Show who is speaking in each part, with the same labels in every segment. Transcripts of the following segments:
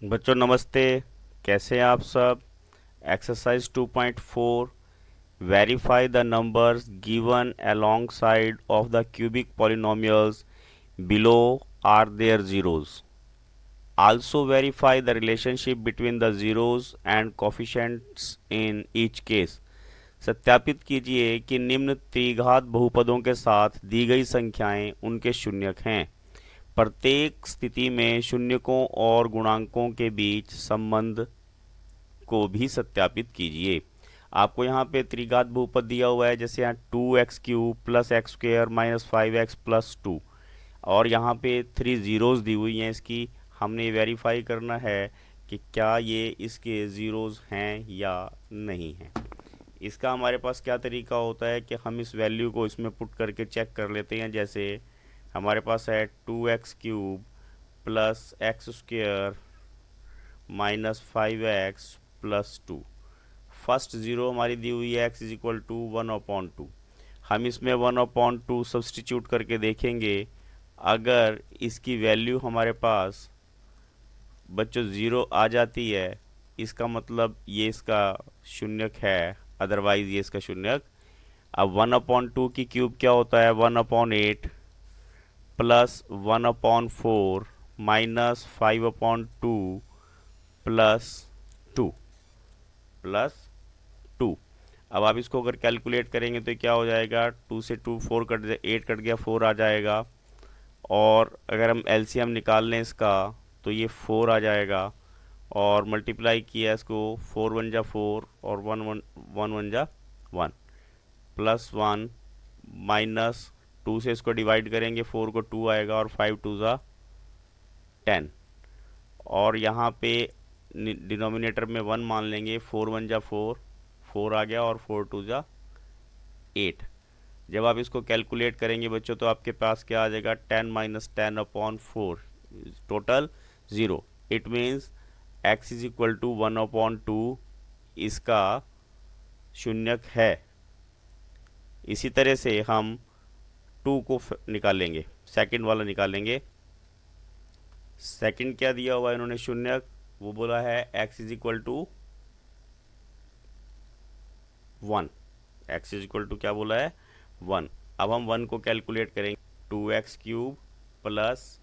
Speaker 1: बच्चों नमस्ते। कैसे हैं आप सब। Exercise 2.4, verify the numbers given alongside of the cubic polynomials below are their zeros. Also verify the relationship between the zeros and coefficients in each case. सत्यापित कीजिए कि निम्न त्रिघात बहुपदों के साथ दी गई संख्याएं उनके शून्यक हैं। प्रत्येक स्थिति में शून्यकों और गुणांकों के बीच संबंध को भी सत्यापित कीजिए। आपको यहाँ पे त्रिघात बहुपद दिया हुआ है, जैसे यहाँ 2x³ plus x square minus 5x plus 2, और यहाँ पे 3 ज़ीरोज़ दी हुई हैं। इसकी हमने वेरीफाई करना है कि क्या ये इसके ज़ीरोज़ हैं या नहीं हैं। इसका हमारे पास क्या तरीका होता है कि हम इस वैल्यू को इसमें पुट करके चेक कर लेते हैं। जैसे हमारे पास है 2x³ plus x square minus 5x plus 2। First zero हमारी दी हुई है x इज इक्वल टू 1/2। हम इसमें 1/2 सब्सटीट्यूट करके देखेंगे। अगर इसकी वैल्यू हमारे पास बच्चों ज़ीरो आ जाती है, इसका मतलब ये इसका शून्यक है, अदरवाइज ये इसका शून्यक। अब 1/2 की क्यूब क्या होता है, 1/8 प्लस 1/4 माइनस 5/2 प्लस 2। अब आप इसको अगर कैलकुलेट करेंगे तो क्या हो जाएगा, 2 से 2 4 कट 8 कट गया, 4 आ जाएगा। और अगर हम एलसीएम निकाल लें इसका तो ये 4 आ जाएगा। और मल्टीप्लाई किया इसको, 4 1 जा 4 और 1 1 1 1 जा 1 प्लस 1 माइनस 2 से इसको डिवाइड करेंगे, 4 को 2 आएगा और 5 2 जा 10। और यहाँ पे डिनोमिनेटर में 1 मान लेंगे, 4 1 जा 4, 4 आ गया और 4 2 जा 8। जब आप इसको कैलकुलेट करेंगे बच्चों तो आपके पास क्या आ जाएगा, 10 minus 10/4, total 0। It means x is equal to 1/2 इसका शून्यक है। इसी तरह से हम 2 को निकालेंगे, सेकंड वाला निकालेंगे। सेकंड क्या दिया हुआ है इन्होंने शून्यक, वो बोला है x is equal to 1। x is equal to क्या बोला है, 1। अब हम 1 को कैलकुलेट करेंगे, 2x³ plus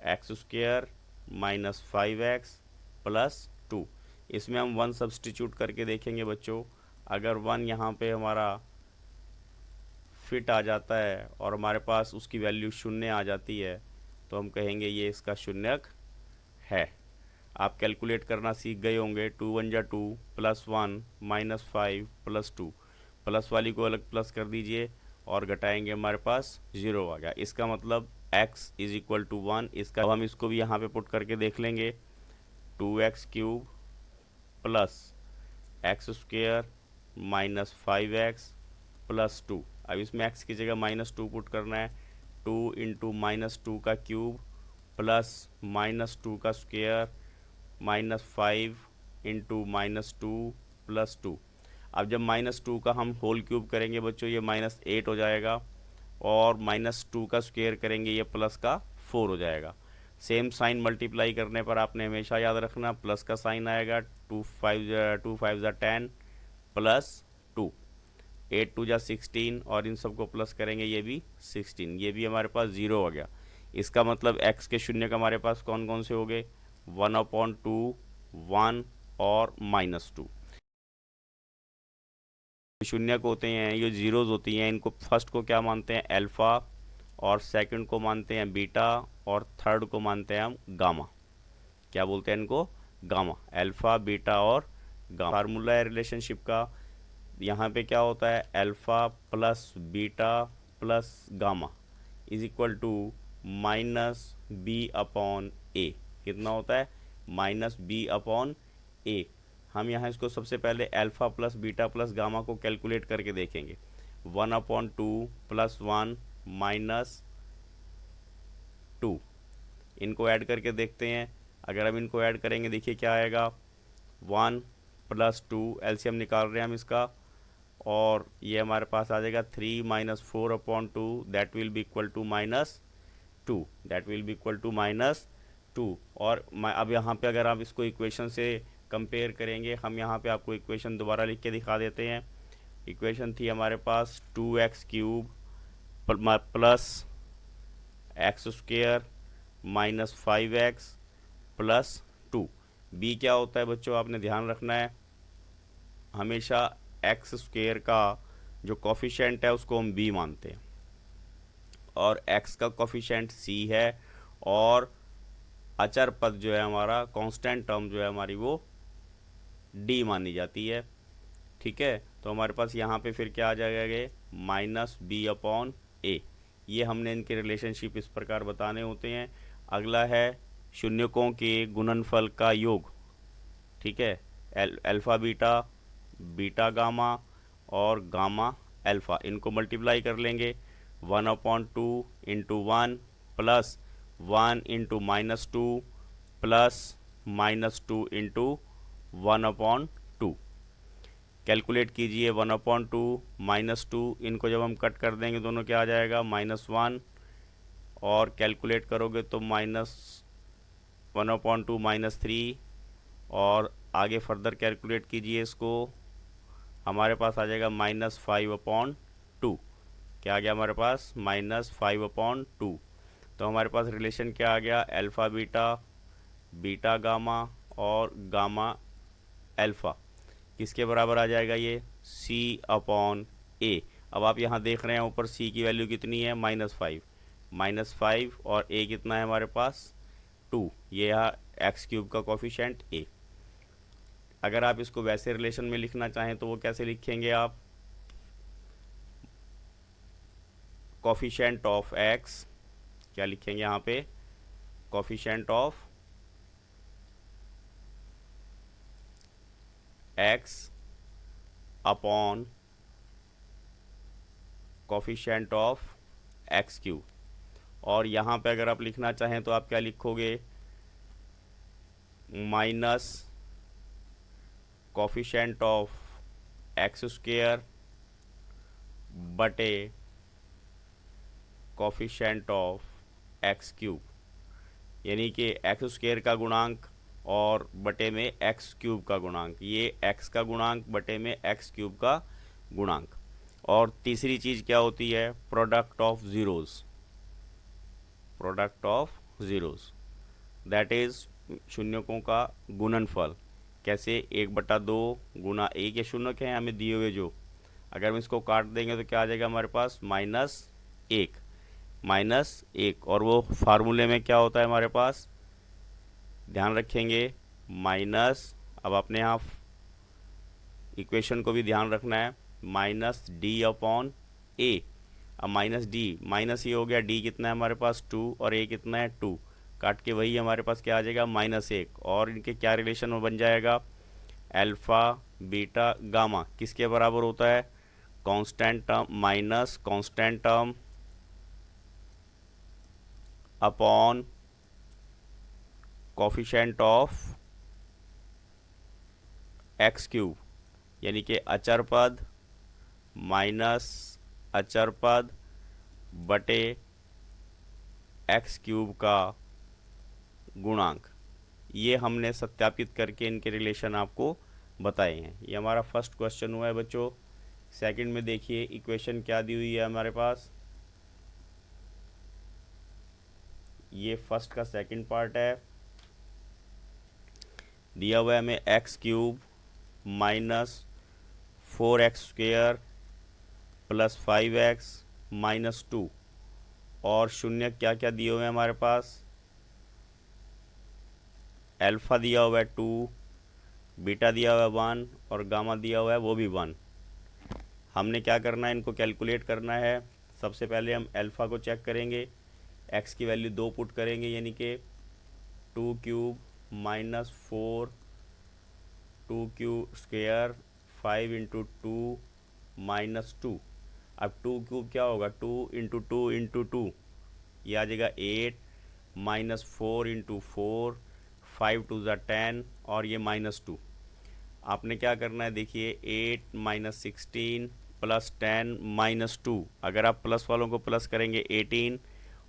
Speaker 1: x square minus 5x plus 2। इसमें हम 1 सब्सटीट्यूट करके देखेंगे बच्चों। अगर 1 यहाँ पे हमारा फिट आ जाता है और हमारे पास उसकी वैल्यू शून्य आ जाती है तो हम कहेंगे ये इसका शून्यक है। आप कैलकुलेट करना सीख गए होंगे। 2 1 जा 2 प्लस 1 माइनस 5 प्लस 2, प्लस वाली को अलग प्लस कर दीजिए और घटाएंगे, हमारे पास 0 आ गया। इसका मतलब x इज इक्वल टू 1। इसका अब हम इसको भी यहाँ पे पुट करके देख लेंगे, 2x³ plus x square minus 5x plus 2। अब इसमें x की जगह -2 पुट करना है, 2 इंटू -2 का क्यूब प्लस -2 का स्क्वेयर माइनस 5 इंटू -2 प्लस 2। अब जब -2 का हम होल क्यूब करेंगे बच्चों, ये -8 हो जाएगा, और -2 का स्क्वेयर करेंगे, ये प्लस का 4 हो जाएगा। सेम साइन मल्टीप्लाई करने पर आपने हमेशा याद रखना, प्लस का साइन आएगा। 2 5 जा 10 प्लस 2, 8 2 जा 16, और इन सबको प्लस करेंगे, ये भी 16। ये भी हमारे पास 0 हो गया। इसका मतलब x के शून्य का हमारे पास कौन कौन से हो गए, 1/2, 1 और -2। शून्यक होते हैं, ये जीरोज होती हैं, इनको फर्स्ट को क्या मानते हैं, अल्फ़ा, और सेकंड को मानते हैं बीटा, और थर्ड को मानते हैं हम गामा। क्या बोलते हैं इनको, गामा। अल्फ़ा, बीटा और गामा फार्मूला है रिलेशनशिप का। यहाँ पे क्या होता है, alpha plus beta plus gamma is equal to -b/a। कितना होता है, -b/a। हम यहाँ इसको सबसे पहले alpha plus beta plus gamma को कैलकुलेट करके देखेंगे। 1/2 प्लस 1 माइनस 2, इनको ऐड करके देखते हैं। अगर हम इनको ऐड करेंगे, देखिए क्या आएगा, 1 प्लस 2, एलसीएम निकाल रहे हैं हम इसका, और ये हमारे पास आ जाएगा 3 - 4/2, that will be equal to -2, that will be equal to -2। Two. और मैं अब यहाँ पे अगर आप इसको इक्वेशन से कंपेयर करेंगे, हम यहाँ पे आपको इक्वेशन दोबारा लिख के दिखा देते हैं। इक्वेशन थी हमारे पास 2x³ plus x square minus 5x plus 2। B क्या होता है बच्चों, आपने ध्यान रखना है, हमेशा एक्स स्क्वेयर का जो कॉफिशेंट है उसको हम बी मानते हैं, और एक्स का कॉफिशेंट सी है, और अचर पद जो है हमारा, कांस्टेंट टर्म जो है हमारी, वो डी मानी जाती है। ठीक है, तो हमारे पास यहाँ पे फिर क्या आ जाएगा, माइनस बी अपॉन ए। ये हमने इनके रिलेशनशिप इस प्रकार बताने होते हैं। अगला है शून्यकों के गुणनफल का योग। ठीक है, अल्फ़ा बीटा, बीटा गामा और गामा अल्फ़ा, इनको मल्टीप्लाई कर लेंगे। 1/2 into 1 plus 1 into -2 plus -2 into 1/2। Calculate कीजिए, 1/2 -2, इनको जब हम कट कर देंगे दोनों क्या आ जाएगा, -1, और कैलकुलेट करोगे तो -1/2 -3, और आगे फर्दर कैलकुलेट कीजिए इसको, हमारे पास आ जाएगा -5/2। क्या आ गया हमारे पास, -5/2। तो हमारे पास रिलेशन क्या आ गया, अल्फ़ा बीटा, बीटा गामा और गामा अल्फ़ा किसके बराबर आ जाएगा, ये C/A। अब आप यहाँ देख रहे हैं ऊपर C की वैल्यू कितनी है, -5, और A कितना है हमारे पास 2। ये यहाँ x³ का कोफिशेंट A। अगर आप इसको वैसे रिलेशन में लिखना चाहें तो वो कैसे लिखेंगे आप, कोफिशेंट ऑफ x, क्या लिखेंगे यहाँ पे, coefficient of x upon coefficient of x³। और यहाँ पे अगर आप लिखना चाहें तो आप क्या लिखोगे, माइनस कोफिशेंट ऑफ x² बटे कोफिशेंट ऑफ x³, यानी कि x² का गुणांक और बटे में x³ का गुणांक, ये x का गुणांक बटे में x³ का गुणांक। और तीसरी चीज़ क्या होती है, product of zeros, product of zeros, that is शून्यकों का गुणनफल। कैसे, 1/2 गुना एक, ये शून्यक हैं हमें दिए हुए जो, अगर हम इसको काट देंगे तो क्या आ जाएगा हमारे पास, -1, और वो फार्मूले में क्या होता है हमारे पास, ध्यान रखेंगे, माइनस, अब अपने यहाँ इक्वेशन को भी ध्यान रखना है, -D/A। अब -D, माइनस ये हो गया, D कितना है हमारे पास 2, और A कितना है 2, काट के वही हमारे पास क्या आ जाएगा, -1, और इनके क्या रिलेशन में बन जाएगा, अल्फ़ा बीटा गामा किसके बराबर होता है, constant term minus constant term upon coefficient of x³, यानी कि अचर पद माइनस अचर पद बटे x³ का गुणांक। ये हमने सत्यापित करके इनके रिलेशन आपको बताए हैं। ये हमारा फर्स्ट क्वेश्चन हुआ है बच्चों। सेकंड में देखिए इक्वेशन क्या दी हुई है हमारे पास, ये फर्स्ट का सेकंड पार्ट है, दिया हुआ है हमें x³ minus 4x² plus 5x minus 2, और शून्य क्या क्या दिए हुए हैं हमारे पास, अल्फ़ा दिया हुआ है 2, बीटा दिया हुआ है 1, और गामा दिया हुआ है वो भी 1। हमने क्या करना है, इनको कैलकुलेट करना है। सबसे पहले हम अल्फ़ा को चेक करेंगे, x की वैल्यू 2 पुट करेंगे, यानी कि 2³ माइनस 4 2³ 5 इंटू 2 माइनस 2। अब 2³ क्या होगा, 2 इंटू 2 इंटू 2, ये आ जाएगा 8, माइनस 4 इंटू 4, 5 2 ज़ा 10, और ये -2। आपने क्या करना है, देखिए 8 माइनस 16 प्लस 10 माइनस 2, अगर आप प्लस वालों को प्लस करेंगे 18,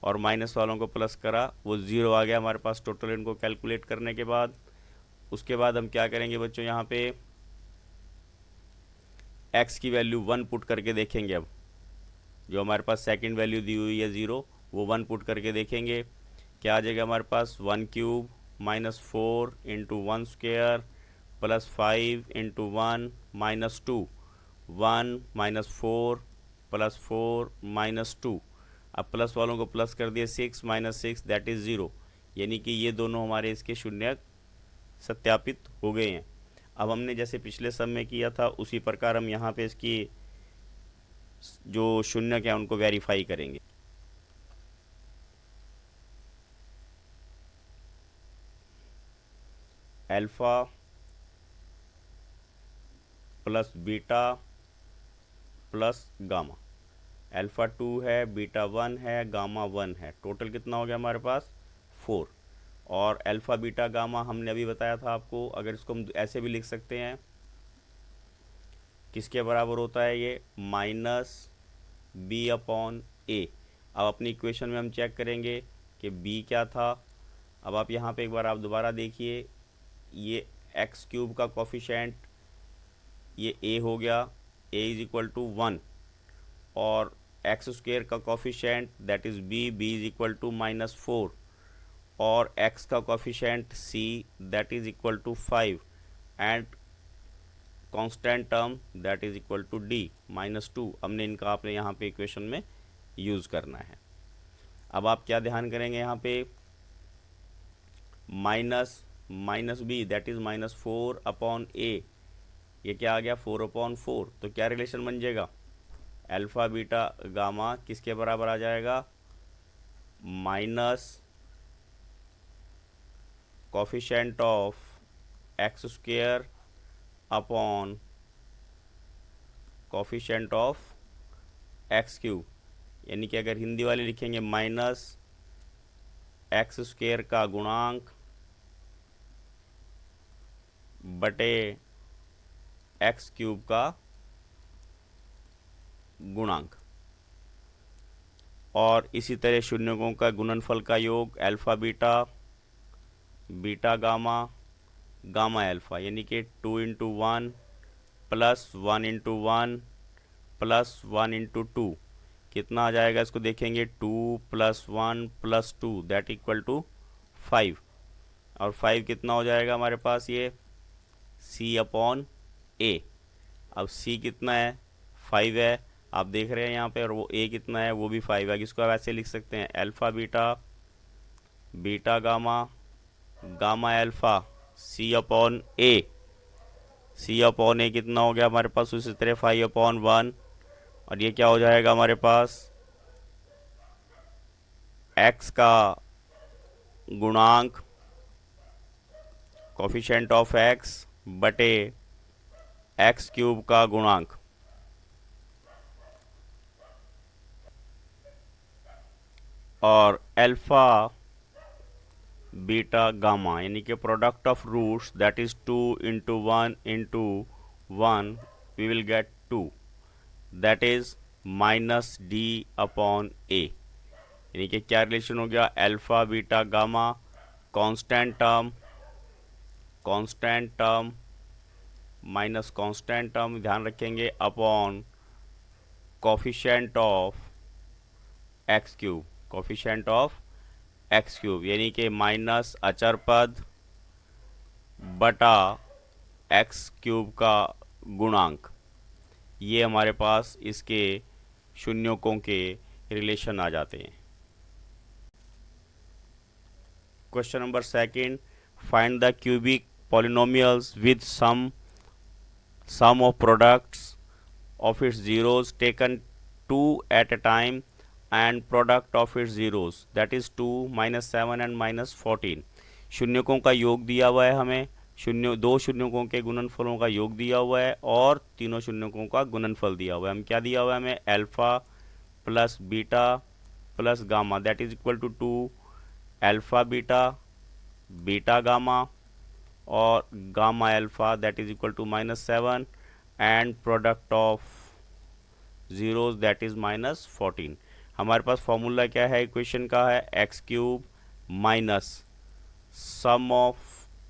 Speaker 1: और माइनस वालों को प्लस करा, वो 0 आ गया हमारे पास टोटल इनको कैलकुलेट करने के बाद। उसके बाद हम क्या करेंगे बच्चों, यहाँ पे x की वैल्यू 1 पुट करके देखेंगे। अब जो हमारे पास सेकंड वैल्यू दी हुई है 0, वो 1 पुट करके देखेंगे। क्या आ जाएगा हमारे पास, 1 cube minus 4 into 1 square plus 5 into 1 minus 2, 1 minus 4 plus 4 minus 2। अब प्लस वालों को प्लस कर दिए, 6 माइनस 6 दैट इज़ 0, यानी कि ये दोनों हमारे इसके शून्य सत्यापित हो गए हैं। अब हमने जैसे पिछले सम में किया था उसी प्रकार हम यहाँ पे इसकी जो शून्य क्या उनको वेरीफाई करेंगे। Alpha plus beta plus gamma, alpha 2 है, बीटा 1 है, गामा 1 है, टोटल कितना हो गया हमारे पास 4। और अल्फा बीटा गामा हमने अभी बताया था आपको, अगर इसको हम ऐसे भी लिख सकते हैं, किसके बराबर होता है ये, माइनस बी अपॉन ए। अब अपनी इक्वेशन में हम चेक करेंगे कि बी क्या था। अब आप यहाँ पे एक बार आप दोबारा देखिए, ये एक्स क्यूब का कोफिशेंट ये ए हो गया, ए इज इक्वल टू 1, और एक्स स्क्वेयर का coefficient that is b, b is equal to minus 4, और x का coefficient c that is equal to 5, and constant term that is equal to d minus 2। हमने इनका आपने यहाँ पे इक्वेशन में यूज़ करना है। अब आप क्या ध्यान करेंगे, यहाँ पे minus b that is minus 4 upon a, ये क्या आ गया 4 अपॉन 4। तो क्या रिलेशन बन जाएगा, अल्फ़ा बीटा गामा किसके बराबर आ जाएगा, minus coefficient of x square upon coefficient of x cube, यानी कि अगर हिंदी वाले लिखेंगे माइनस एक्स स्क्वेयर का गुणांक बटे एक्स क्यूब का गुणांक, और इसी तरह शून्यकों का गुणनफल का योग alpha beta, beta gamma, gamma alpha, यानी कि 2 into 1 plus 1 into 1 plus 1 into 2, कितना आ जाएगा इसको देखेंगे, 2 plus 1 plus 2 that equal to 5, और 5 कितना हो जाएगा हमारे पास, ये c अपॉन ए। अब c कितना है, 5 है, आप देख रहे हैं यहाँ पे, और वो a कितना है, वो भी 5 है। इसको आप ऐसे लिख सकते हैं, alpha beta, beta gamma, gamma alpha, c upon a, c upon a कितना हो गया हमारे पास, उसी तरह 5 अपॉन 1, और ये क्या हो जाएगा हमारे पास, x का गुणांक कोफिशेंट ऑफ x बटे एक्स क्यूब का गुणांक, और अल्फ़ा बीटा गामा, यानी कि product of roots that is 2 into 1 into 1 we will get 2 that is minus d upon a, यानी कि क्या रिलेशन हो गया, alpha beta gamma constant term minus constant term ध्यान रखेंगे upon coefficient of x cube, coefficient of x cube, यानी कि minus अचर पद बटा एक्स क्यूब का गुणांक। ये हमारे पास इसके शून्यकों के रिलेशन आ जाते हैं। Question number second, find the cubic polynomials with sum of products of its zeros taken 2 at a time and product of its zeros that is 2 minus 7 and minus 14। शून्यकों का योग दिया हुआ है हमें, दो शून्यकों के गुणनफलों का योग दिया हुआ है और तीनों शून्यकों का गुणनफल दिया हुआ है। हम क्या दिया हुआ है हमें, alpha plus beta plus gamma that is equal to 2 alpha beta, beta gamma और gamma alpha that is equal to minus 7 and product of zeros that is minus 14। हमारे पास फॉर्मूला क्या है इक्वेशन का है x cube minus sum of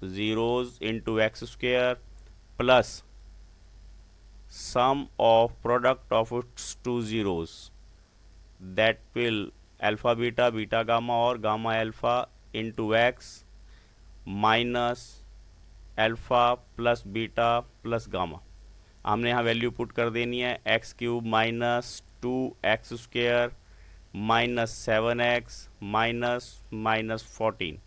Speaker 1: zeros into x square plus sum of product of its two zeros that will alpha beta beta gamma और gamma alpha into x minus alpha plus beta plus gamma. हमने यहाँ value put कर देनी है x cube minus 2x² minus 7x minus minus 14।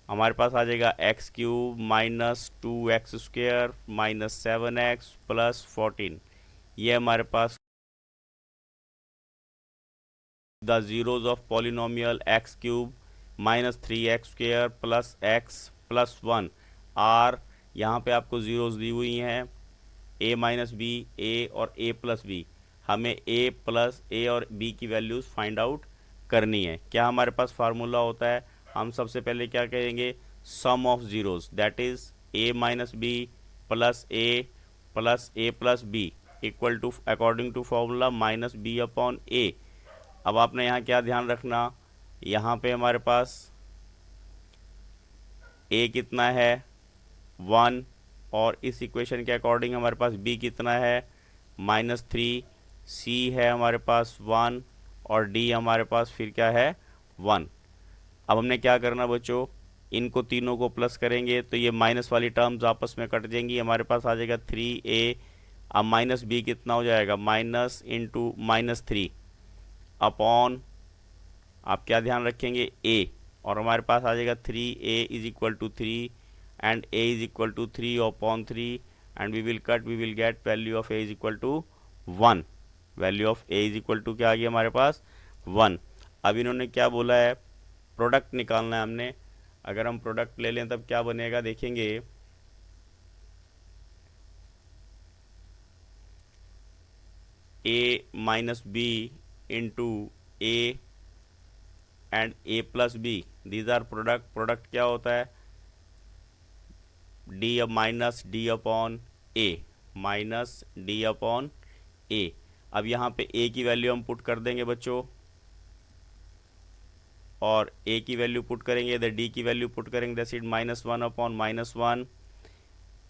Speaker 1: हमारे पास आ जाएगा x cube minus 2x² minus 7x plus 14। ये हमारे पास the zeros of polynomial x cube minus 3x² plus x plus 1 are, यहाँ पे आपको ज़ीरोज़ दी हुई हैं a माइनस बी, ए और a प्लस बी। हमें a प्लस ए और b की वैल्यूज़ फाइंड आउट करनी है। क्या हमारे पास फार्मूला होता है, हम सबसे पहले क्या कहेंगे sum of zeros that is a minus b plus a plus b equal to according to formula minus b upon a. अब आपने यहाँ क्या ध्यान रखना, यहाँ पे हमारे पास a कितना है 1 और इस इक्वेशन के अकॉर्डिंग हमारे पास b कितना है -3, c है हमारे पास 1 और d हमारे पास फिर क्या है 1। अब हमने क्या करना बच्चों, इनको तीनों को प्लस करेंगे तो ये माइनस वाली टर्म्स आपस में कट जाएंगी, हमारे पास आ जाएगा 3a। अब माइनस बी कितना हो जाएगा माइनस इंटू -3 अपॉन, आप क्या ध्यान रखेंगे a, और हमारे पास आ जाएगा 3a is equal to 3 and a is equal to 3 upon 3 and we will get value of a is equal to 1। Value of a is equal to क्या आ गया हमारे पास 1। अब इन्होंने क्या बोला है, प्रोडक्ट निकालना है हमने। अगर हम प्रोडक्ट ले लें तब क्या बनेगा देखेंगे, a minus b into a and a plus b, these are product क्या होता है d minus d upon a, minus d upon a. अब यहाँ पे a की वैल्यू हम पुट कर देंगे बच्चों और a की वैल्यू पुट करेंगे इधर d की वैल्यू पुट करेंगे, दैट्स इट -1 अपॉन -1।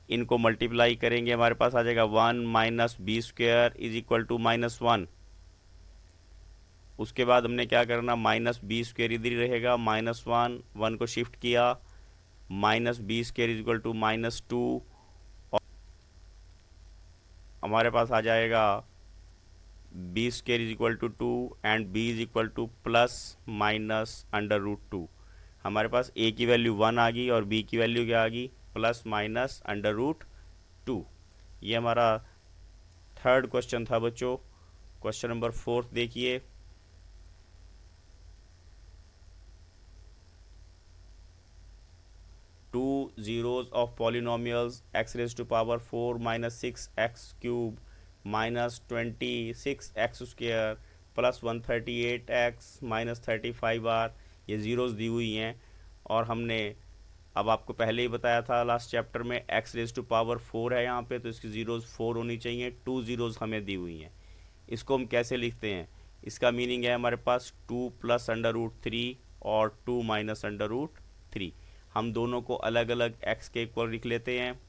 Speaker 1: इनको मल्टीप्लाई करेंगे, हमारे पास आ जाएगा 1 minus b² is equal to -1। उसके बाद हमने क्या करना, -b² इधर ही रहेगा, -1 को शिफ्ट किया, -b² इज इक्वल टू -2 और हमारे पास आ जाएगा b² is equal to 2 and b is equal to plus minus √2। हमारे पास a की वैल्यू 1 आ गई और b की वैल्यू क्या आ गई प्लस माइनस √2। ये हमारा थर्ड क्वेश्चन था बच्चों। क्वेश्चन नंबर 4 देखिए, two zeros of polynomials x raised to power 4 minus 6x cube minus 26x square plus 138x minus 35 are, ये ज़ीरोज़ दी हुई हैं। और हमने अब आपको पहले ही बताया था लास्ट चैप्टर में x रेज टू पावर 4 है यहाँ पे, तो इसकी ज़ीरोज़ 4 होनी चाहिए। 2 ज़ीरोज़ हमें दी हुई हैं, इसको हम कैसे लिखते हैं, इसका मीनिंग है हमारे पास 2 प्लस √3 और 2 माइनस √3। हम दोनों को अलग अलग x के इक्वल लिख लेते हैं।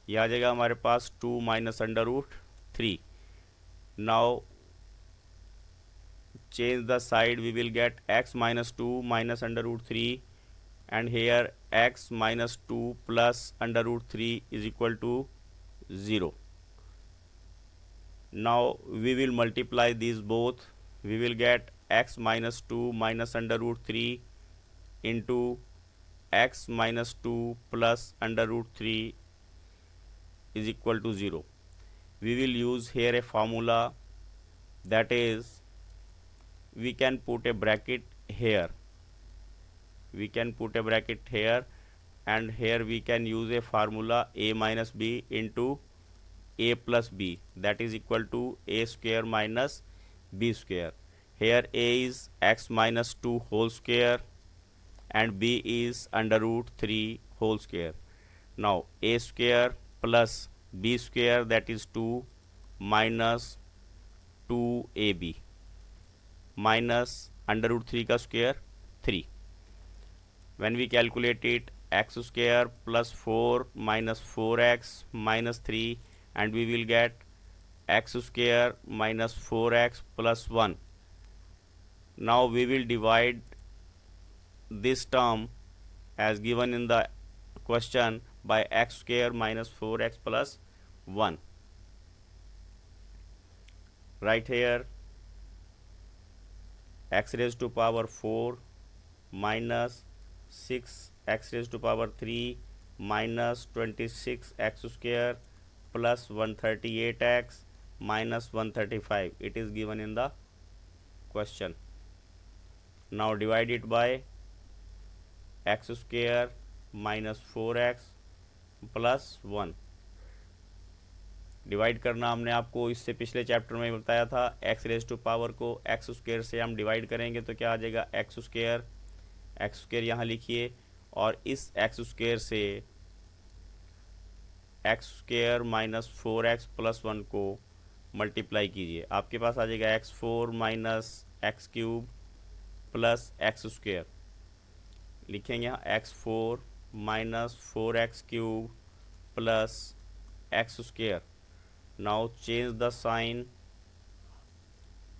Speaker 1: यह आ जाएगा हमारे पास 2 minus √3। Now change the side, we will get x minus 2 minus √3 and here x minus 2 plus √3 is equal to 0. Now we will multiply these both, we will get x minus 2 minus √3 into x minus 2 plus √3 is equal to 0. We will use here a formula, that is we can put a bracket here, and here we can use a formula a minus b into a plus b, that is equal to a square minus b square. Here a is x minus 2 whole square and b is under root 3 whole square. Now a square plus b square, that is 2, minus 2ab minus under root 3 का square 3. When we calculate it, x square plus 4 minus 4x minus 3, and we will get x square minus 4x plus 1. Now we will divide this term as given in the question by x square minus 4x plus 1. Right here, x raised to power 4 minus 6x raised to power 3 minus 26x square plus 138x minus 135. It is given in the question. Now divide it by x square minus 4x plus 1. Divide करना हमने आपको इससे पिछले chapter में बताया था. X raise to power को x square से हम डिवाइड करेंगे तो क्या आ जाएगा, एक्स स्क्वायर यहाँ लिखिए, और इस एक्स स्क्वायर से x square minus 4x plus 1 को मल्टीप्लाई कीजिए. आपके पास आ जाएगा x4 minus x cube plus x square. लिखेंगे यहाँ x4 minus 4x cube plus x square. Now change the sign,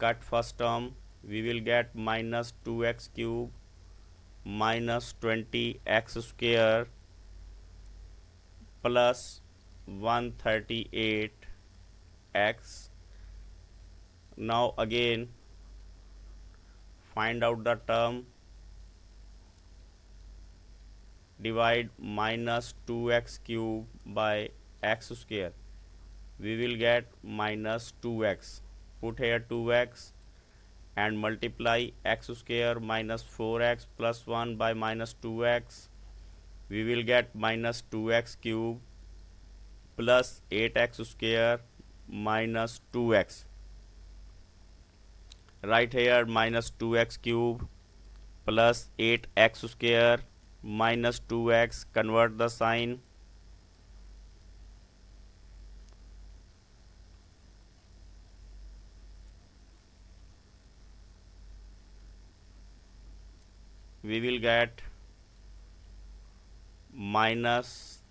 Speaker 1: cut first term, we will get minus 2x cube minus 20x square plus 138x. Now again find out the term, divide minus 2x cube by x square. We will get minus 2x. Put here 2x and multiply x square minus 4x plus 1 by minus 2x. We will get minus 2x cube plus 8x square minus 2x. Right here minus 2x cube plus 8x square minus 2x. Convert the sign. We will get minus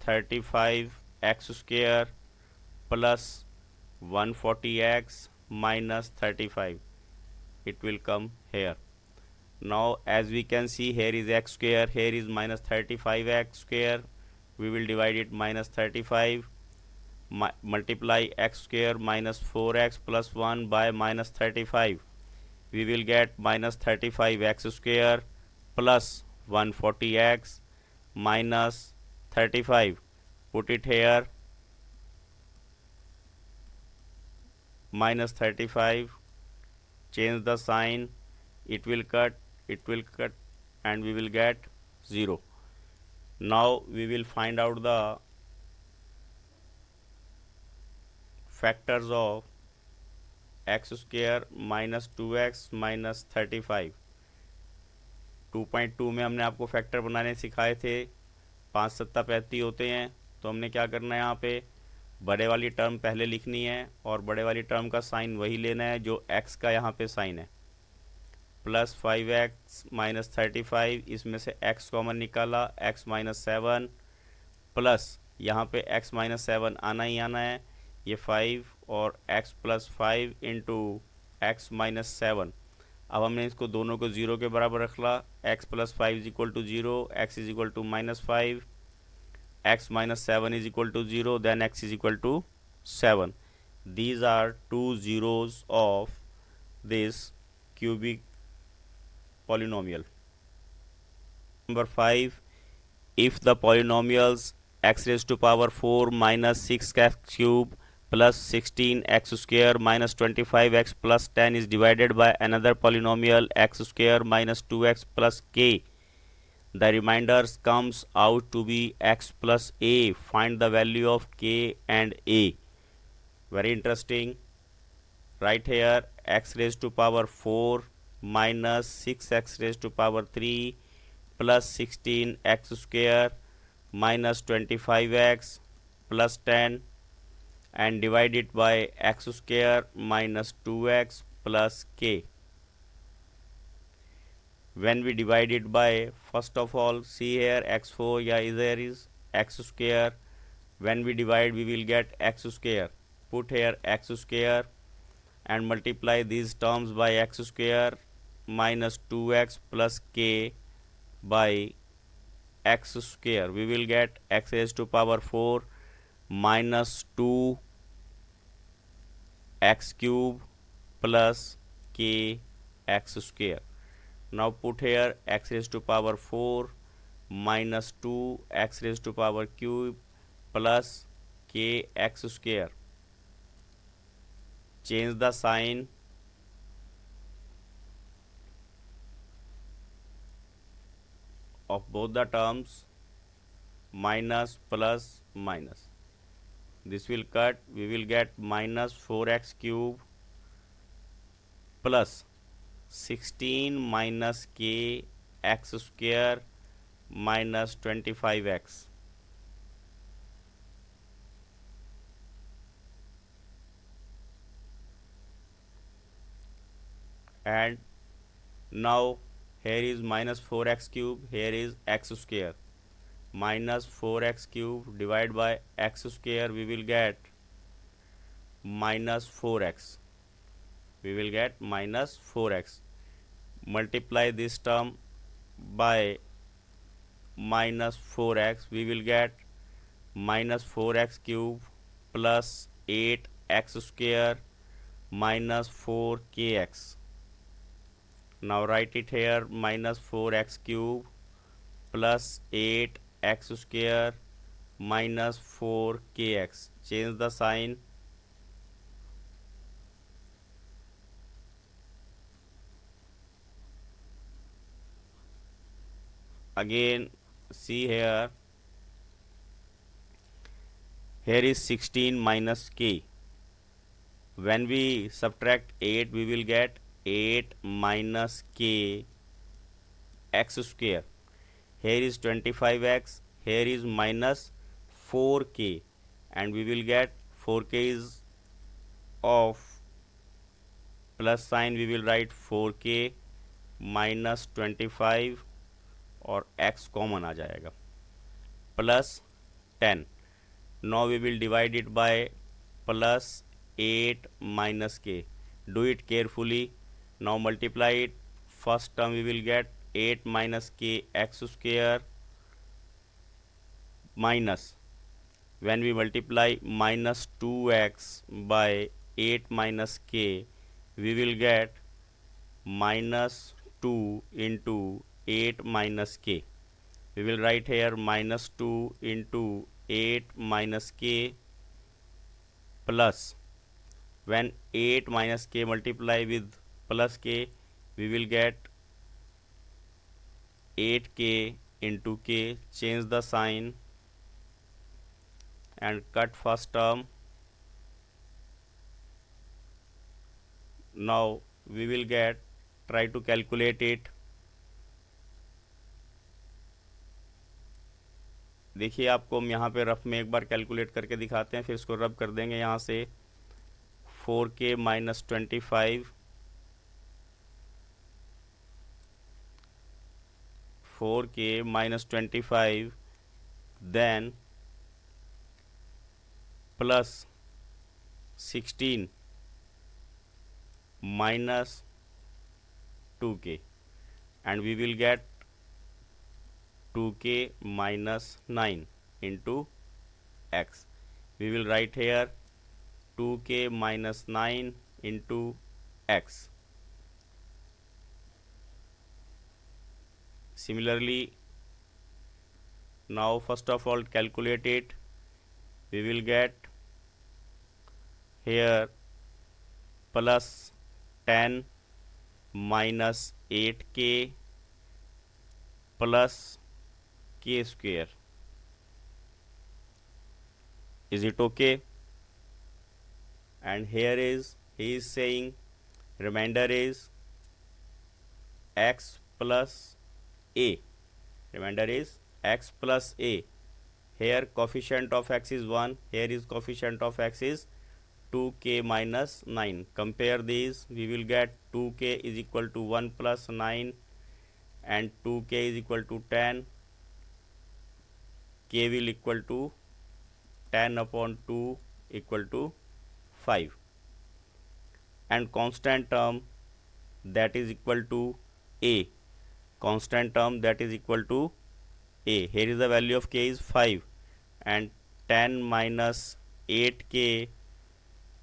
Speaker 1: 35x square plus 140x minus 35. It will come here. Now as we can see, here is x square, here is minus 35x square. We will divide it minus 35, multiply x square minus 4x plus 1 by minus 35. We will get minus 35x square plus 140x minus 35. Put it here, minus 35. Change the sign, it will cut, and we will get 0. Now we will find out the factors of x square minus 2x minus 35. 2.2 में हमने आपको factor बनाने सिखाए थे. 5 सत्ता 35 होते हैं. तो हमने क्या करना है, यहाँ पे बड़े वाली टर्म पहले लिखनी है और बड़े वाली टर्म का साइन वही लेना है जो x का यहाँ पे साइन है. प्लस 5x माइनस 35, इसमें से x कॉमन निकाला, x माइनस 7 प्लस यहाँ पे x माइनस 7 आना ही आना है, ये 5 और x plus 5 into x minus 7. अब हमने इसको दोनों को 0 के बराबर रखला. x plus 5 is equal to 0, x is equal to minus 5, x minus 7 is equal to 0, then x is equal to 7. These are two zeros of this cubic polynomial. Number 5, if the polynomials x raised to power 4 minus 6x cube plus 16x square minus 25x plus 10 is divided by another polynomial x square minus 2x plus k, the remainders comes out to be x plus a. Find the value of k and a. Very interesting. Right here, x raised to power 4 minus 6x raised to power 3 plus 16x square minus 25x plus 10 and divide it by x square minus 2x plus k. When we divide it by, first of all, see here x4, yeah, there is x square. When we divide, we will get x square. Put here x square and multiply these terms by x square minus 2x plus k by x square. We will get x raised to power 4 minus 2 x cube plus k x square. Now put here x raised to power 4 minus 2 x raised to power cube plus k x square. Change the sign of both the terms, minus plus minus. This will cut, we will get minus 4x cube plus 16 minus k x square minus 25x. And now here is minus 4x cube, here is x square. Minus 4x cube divided by x square, we will get minus 4x. We will get minus 4x. Multiply this term by minus 4x, we will get minus 4x cube plus 8x square minus 4kx. Now write it here, minus 4x cube plus 8x square minus 4kx. Change the sign. Again, see here, here is 16 minus k. When we subtract 8, we will get 8 minus k x square. Here is 25x, here is minus 4k, and we will get 4k is of plus sign, we will write 4k minus 25 और x common आ जाएगा plus 10. Now we will divide it by plus 8 minus k. Do it carefully. Now multiply it. First term we will get 8 minus k x square minus, when we multiply minus 2x by 8 minus k, we will get minus 2 into 8 minus k. We will write here minus 2 into 8 minus k plus, when 8 minus k multiply with plus k, we will get 8k into k. Change the sign and cut first term. Now we will get, try to calculate it. देखिए आपको हम यहाँ पे rough में एक बार calculate करके दिखाते हैं, फिर इसको रब कर देंगे यहाँ से. 4k minus 25, 4k minus 25, then plus 16 minus 2k, and we will get 2k minus 9 into x. We will write here 2k minus 9 into x. Similarly, now first of all calculate it. We will get here plus 10 minus 8k plus k square. Is it okay? And here is, he is saying remainder is x plus a. remainder is x plus a. Here coefficient of x is 1, here is coefficient of x is 2k minus 9. Compare these, we will get 2k is equal to 1 plus 9 and 2k is equal to 10. K will equal to 10 upon 2 equal to 5. And constant term that is equal to a. Constant term that is equal to a. Here is the value of k is 5 and 10 minus 8k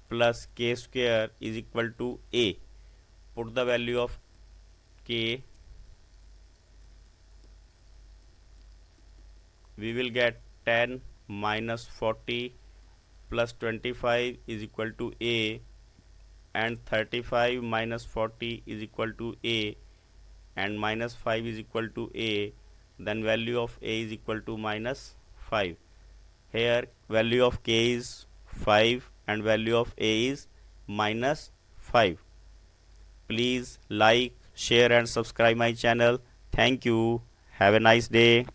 Speaker 1: plus k square is equal to a. Put the value of k, we will get 10 minus 40 plus 25 is equal to a, and 35 minus 40 is equal to a, and minus 5 is equal to a. Then value of a is equal to minus 5. Here value of k is 5 and value of a is minus 5. Please like, share and subscribe my channel. Thank you. Have a nice day.